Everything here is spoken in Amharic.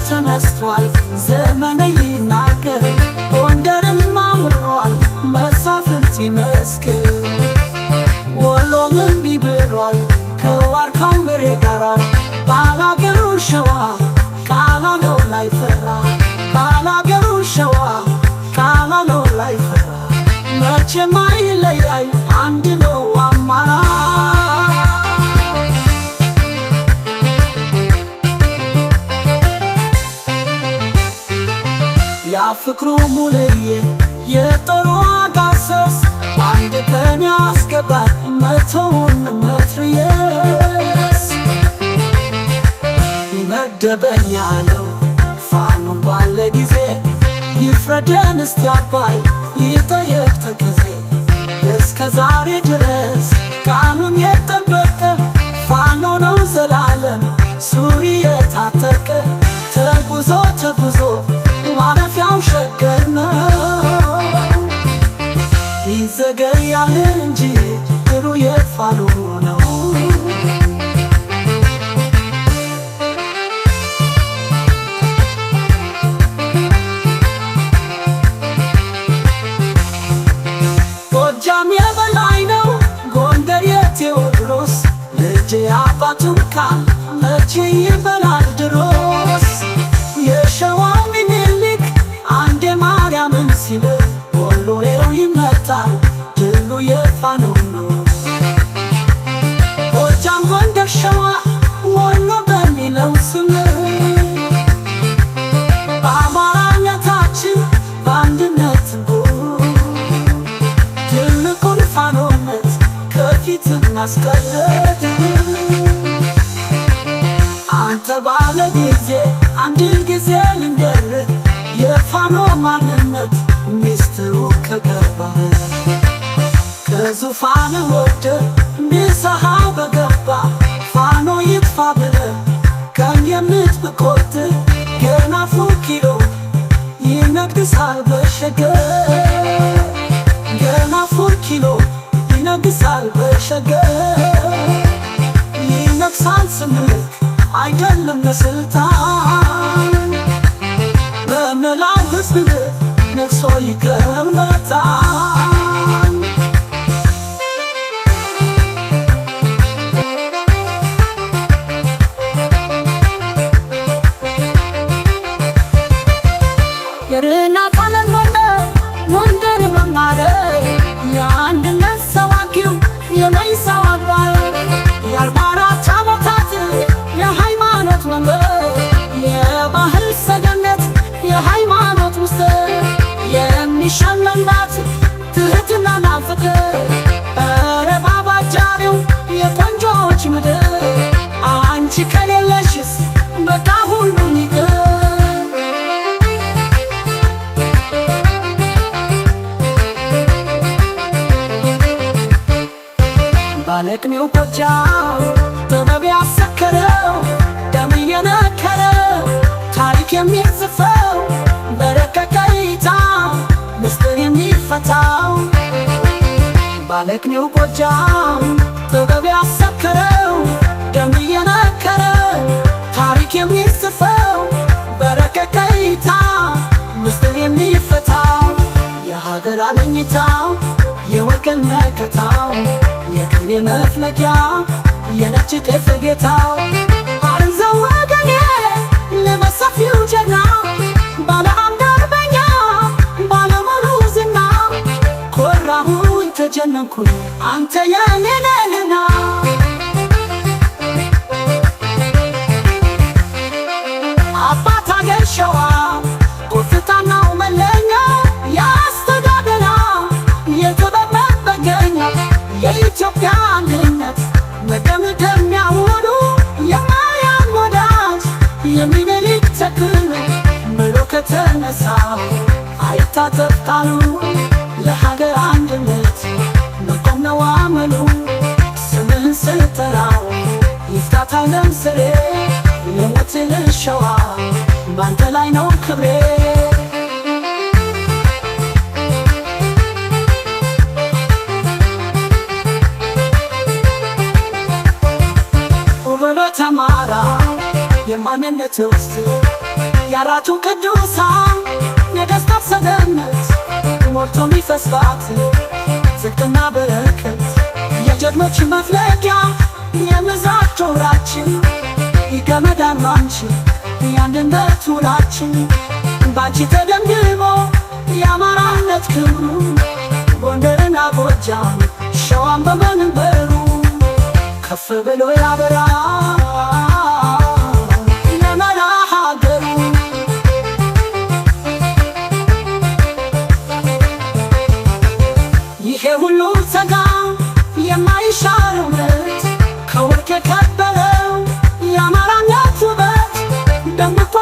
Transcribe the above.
ተነስቷል ዘመነ ይናገር ጎንደርን ማምሯል መሳፍንት ይመስክር ወሎም እምቢ ብሏል ከዋርካው ምሬ ጋራ ባላገሩ ሸዋ ቃላለው ላይ ፈራ ባላገሩ ሸዋ ቃላለው ላይ ፈራ መቼም አይለያይ አንድ ነው አማራ ያፍቅሩ ሙልዬ የጦሩ አጋሰስ አንድ ቀን ያስገባል መቶውን መትረየስ መደበኛ ነው ፋኖ ባለ ጊዜ ይፍረደን እስቲ አባይ ይጠየቅ ተከዜ እስከ ዛሬ ድረስ ቃሉን የጠበቀ ፋኖ ነው ዘላለም ሱሪ የታጠቀ ተጉዞ ተጉዞ ማረፊያው ሸገር ነው ይዘገያል እንጂ ድሩ የፋኖ ነው ጎጃም የበላይ ነው ጎንደር የቴዎድሮስ ልጅ አባቱን ካል መቼ ይበላል ድሮስ የሸዋው ምኒልክ አንዴ ማርያምን ሲል ወሎዬው ይመታል ድሉ የፋኖ ነው ጎጃም ጎንደር ሸዋ ወሎ በሚለው ስም በአማራነታችን በአንድነት ትልቁን ፋኖነት ከፊት እናስቀረት አንተ ባለ ጊዜ አንድ ጊዜ ልንገርህ የፋኖ ማንነት ሚስጥሩ ከገባህ ከዙፋን ወርደህ ሚስሃ በገባ ፋኖ ይጥፋ ብለህ ቀን የምትቆርጥ ገና 4 ኪሎ ይነግሳል በሸገር ገና 4 ኪሎ ይነግሳል በሸገር ይነግሳል ስምህ አይደለም ለስልጣን በመላው ሕዝብ ነግሶ ይቀመጣል የርና ቃለን ወንደር መማረ የአንድነት ሰዋኪው የመይሳው አድባር የ44 ዓመታት የሃይማኖት መምህር የባህል ሰገነት የሃይማኖት ምስጢር የሚሸመንባት ትህትናና ፍቅር ኧረ ባባጃሪው የቆንጆዎች ምድር አንቺ ከሌለሽስ በቃ ሁሉም ይቅር ባለቅኔው ጎጃም ጥበብ ያሰከረው ደም የነከረው ታሪክ የሚጽፈው በረቀቀ እይታ ምስጢር የሚፈታው ባለቅኔው ጎጃም ጥበብ ያሰከረው ደም የነከረው ታሪክ የሚጽፈው በረቀቀ እይታ ምስጢር የሚፈታው የሀገር አለኝታው የወገን መከታው የቅኔ መፍለቂያ የነጭ ጤፍ ጌታው አርዘው ወገኔ ለመሰፊው ጀግና ባለ አምድ አርበኛ ባለሙሉ ዝና ኮራሁኝ ተጀነንኩኝ አንተ የኔ ነህና አባት አገር ሸዋ ቁርጥታናው መለኛ ያስተዳደራ የጥበብ መበገኛ የኢትዮጵያ አንድነት መደምደሚያ ውሉ የማርያም ወዳጅ የሚኒሊክ ተክል ምሎ ከተነሳው አይታጠፍ ቃሉ ለሀገር አንድነት መቆም ነው አመሉ ስምህን ስጠራው ይፍታታው ለምስሬ የሞትን ሸዋ ባንተ ላይ ነው ክብሬ ተማራ የማንነት ውስጥ የአራቱ ቅዱሳን ነገሥታት ሰገነት ሞልቶ የሚፈስባት ጽድቅና በረከት የጀግኖች መፍለቂያ የምስራች ጆራችን ይገመዳል ባንቺ የአንድነት ውላችን ባንቺ ተደምድሞ የአማራነት ክብሩ ጎንደርና ጎጃም ሸዋን በመንበሩ ከፍ ብሎ ያበራ ለመላ ሀገሩ። ይሄ ሁሉ ጸጋ የማይሻር እውነት ከወርቅ የከበረው የአማራነት ውበት ደምቆ